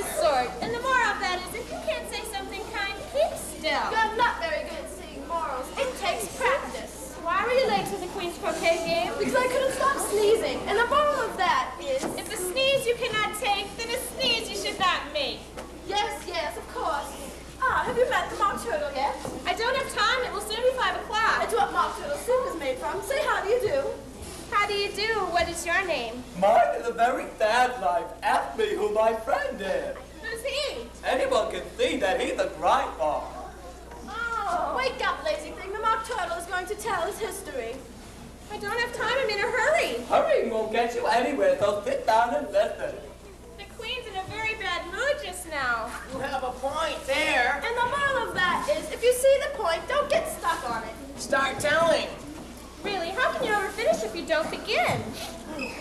the sort. And the moral of that is, if you can't say something kind, keep still. You're not very good at seeing morals. It takes practice. Why were you late to the Queen's croquet game? Because I couldn't stop sneezing. And the moral of that is... If a sneeze you cannot take, then a sneeze you should not make. Yes, of course. Ah, have you met the mock turtle yet? I don't have time. It will soon be 5 o'clock. It's what mock turtle soup is made from. Say how do you do? How do you do? What is your name? Mine is a very sad life. Ask me who my friend is. Who's he? Anyone can see that he's a grandpa. Oh, wake up, lazy thing. The mock turtle is going to tell his history. I don't have time. I'm in a hurry. Hurrying won't get you anywhere, so sit down and listen. The Queen's in a very bad mood just now. You have a point there. And the moral of that is, if you see the point, don't get stuck on it. Start telling. Really, how can you ever finish if you don't begin?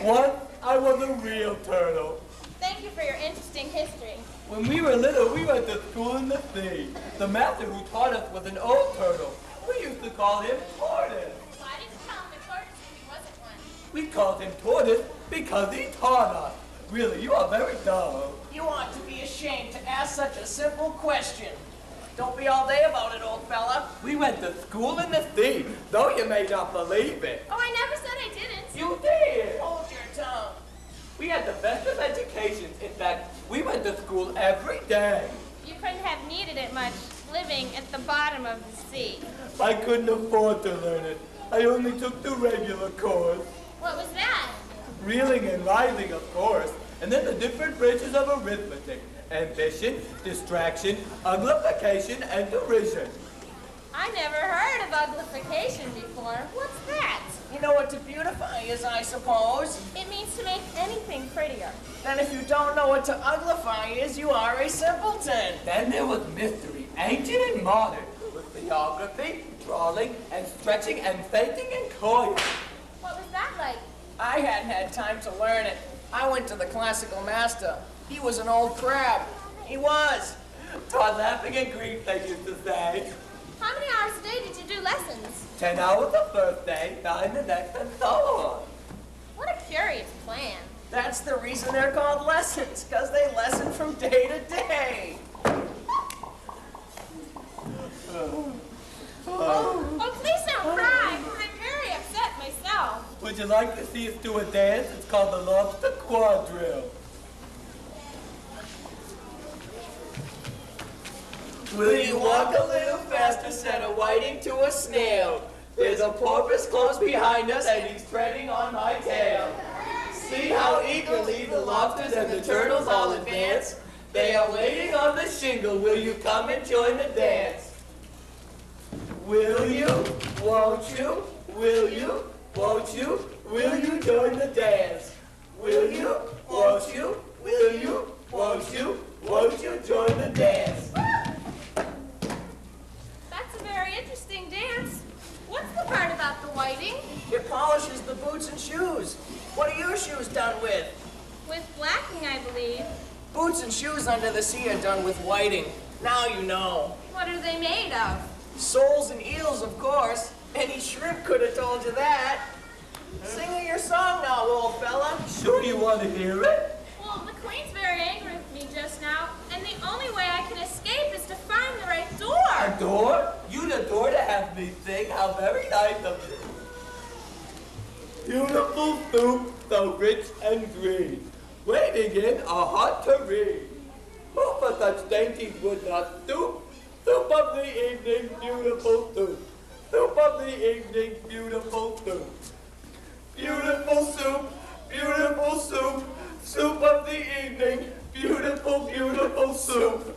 Once I was a real turtle. Thank you for your interesting history. When we were little, we went to school in the sea. The master who taught us was an old turtle. We used to call him Tortoise. Why did you call him a tortoise if he wasn't one? We called him Tortoise because he taught us. Really, you are very dumb. You ought to be ashamed to ask such a simple question. Don't be all day about it, old fella. We went to school in the sea, though you may not believe it. Oh, I never said I didn't. You did. Hold your tongue. We had the best of educations. In fact, we went to school every day. You couldn't have needed it much living at the bottom of the sea. I couldn't afford to learn it. I only took the regular course. What was that? Reeling and rising, of course. And then the different branches of arithmetic. Ambition, distraction, uglification, and derision. I never heard of uglification before. What's that? You know what to beautify is, I suppose. It means to make anything prettier. Then if you don't know what to uglify is, you are a simpleton. Then there was mystery, ancient and modern, with geography, drawing, and stretching, and faking, and coiling. What was that like? I hadn't had time to learn it. I went to the classical master. He was an old crab. He was. Taught laughing in Greek, they used to say. How many hours a day did you do lessons? 10 hours the first day, 9 the next, and so on. What a curious plan. That's the reason they're called lessons, because they lesson from day to day. Oh, please don't cry. I'm very upset myself. Would you like to see us do a dance? It's called the Lobster Quadrille. Will you walk a little faster, said a whiting to a snail. There's a porpoise close behind us, and he's treading on my tail. See how eagerly the lobsters and the turtles all advance. They are waiting on the shingle. Will you come and join the dance? Will you? Won't you? Will you? Won't you? Will you join the dance? Will you? Won't you? Will you? Won't you? Won't you join the dance? That's a very interesting dance. What's the part about the whiting? It polishes the boots and shoes. What are your shoes done with? With blacking, I believe. Boots and shoes under the sea are done with whiting. Now you know. What are they made of? Soles and eels, of course. Any shrimp could have told you that. Sing me your song now, old fella. Sure you want to hear it? Well, the Queen's very angry with me just now, and the only way I can escape is to find the right door. A door? You'd adore to have me sing. How very nice of you. Beautiful soup, so rich and green, waiting in a hot tureen. Who for such dainties would not stoop? Soup of the evening, beautiful soup. Soup of the evening, beautiful soup. Beautiful soup, beautiful soup. Soup of the evening, beautiful, beautiful soup.